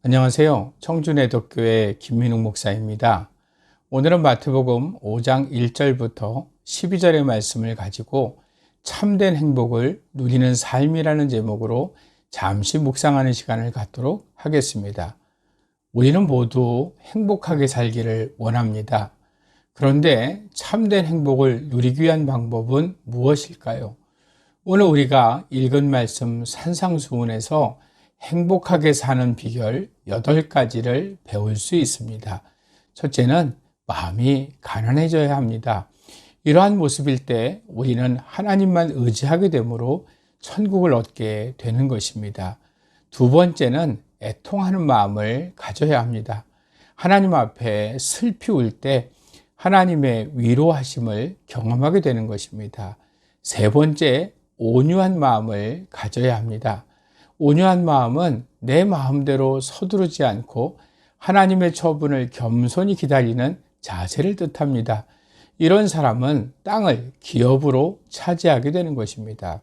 안녕하세요. 청주내덕교회 김민욱 목사입니다. 오늘은 마태복음 5장 1절부터 12절의 말씀을 가지고 참된 행복을 누리는 삶이라는 제목으로 잠시 묵상하는 시간을 갖도록 하겠습니다. 우리는 모두 행복하게 살기를 원합니다. 그런데 참된 행복을 누리기 위한 방법은 무엇일까요? 오늘 우리가 읽은 말씀 산상수훈에서 행복하게 사는 비결 8가지를 배울 수 있습니다. 첫째는 마음이 가난해져야 합니다. 이러한 모습일 때 우리는 하나님만 의지하게 되므로 천국을 얻게 되는 것입니다. 두 번째는 애통하는 마음을 가져야 합니다. 하나님 앞에 슬피 울 때 하나님의 위로하심을 경험하게 되는 것입니다. 세 번째, 온유한 마음을 가져야 합니다. 온유한 마음은 내 마음대로 서두르지 않고 하나님의 처분을 겸손히 기다리는 자세를 뜻합니다. 이런 사람은 땅을 기업으로 차지하게 되는 것입니다.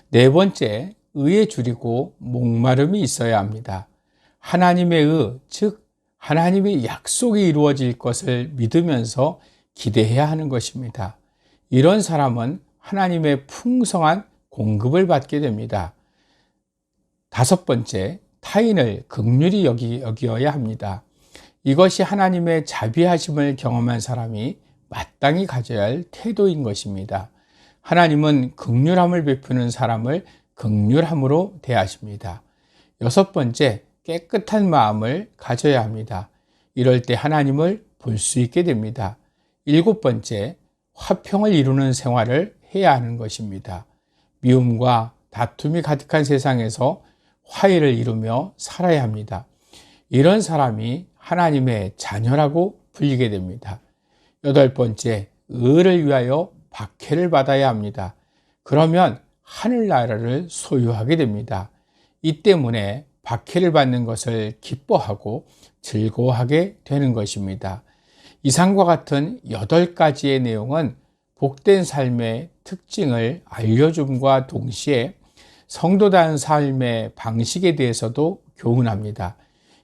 네 번째, 의에 줄이고 목마름이 있어야 합니다. 하나님의 의, 즉 하나님의 약속이 이루어질 것을 믿으면서 기대해야 하는 것입니다. 이런 사람은 하나님의 풍성한 공급을 받게 됩니다. 다섯 번째, 타인을 긍휼히 여기어야 합니다. 이것이 하나님의 자비하심을 경험한 사람이 마땅히 가져야 할 태도인 것입니다. 하나님은 긍휼함을 베푸는 사람을 긍휼함으로 대하십니다. 여섯 번째, 깨끗한 마음을 가져야 합니다. 이럴 때 하나님을 볼 수 있게 됩니다. 일곱 번째, 화평을 이루는 생활을 해야 하는 것입니다. 미움과 다툼이 가득한 세상에서 화해를 이루며 살아야 합니다. 이런 사람이 하나님의 자녀라고 불리게 됩니다. 여덟 번째, 의를 위하여 박해를 받아야 합니다. 그러면 하늘나라를 소유하게 됩니다. 이 때문에 박해를 받는 것을 기뻐하고 즐거워하게 되는 것입니다. 이상과 같은 8가지의 내용은 복된 삶의 특징을 알려줌과 동시에 성도다운 삶의 방식에 대해서도 교훈합니다.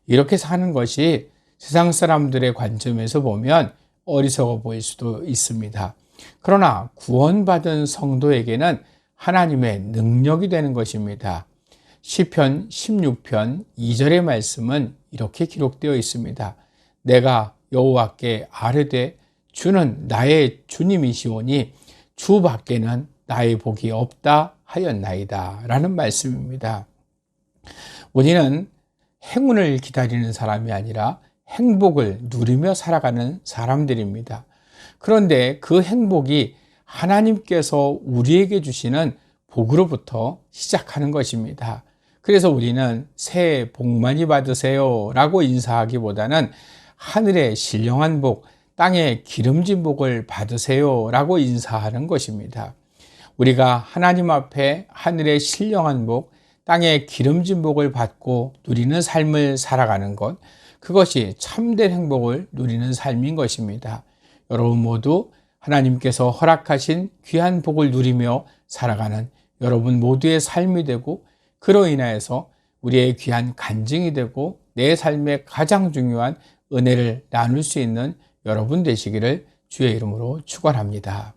이렇게 사는 것이 세상 사람들의 관점에서 보면 어리석어 보일 수도 있습니다. 그러나 구원받은 성도에게는 하나님의 능력이 되는 것입니다. 시편 16편 2절의 말씀은 이렇게 기록되어 있습니다. 내가 여호와께 아뢰되 주는 나의 주님이시오니 주 밖에는 나의 복이 없다 하였나이다 라는 말씀입니다. 우리는 행운을 기다리는 사람이 아니라 행복을 누리며 살아가는 사람들입니다. 그런데 그 행복이 하나님께서 우리에게 주시는 복으로부터 시작하는 것입니다. 그래서 우리는 새해 복 많이 받으세요 라고 인사하기보다는 하늘의 신령한 복, 땅의 기름진 복을 받으세요 라고 인사하는 것입니다. 우리가 하나님 앞에 하늘의 신령한 복, 땅의 기름진 복을 받고 누리는 삶을 살아가는 것, 그것이 참된 행복을 누리는 삶인 것입니다. 여러분 모두 하나님께서 허락하신 귀한 복을 누리며 살아가는 여러분 모두의 삶이 되고, 그로 인하여서 우리의 귀한 간증이 되고 내 삶의 가장 중요한 은혜를 나눌 수 있는 여러분 되시기를 주의 이름으로 축원합니다.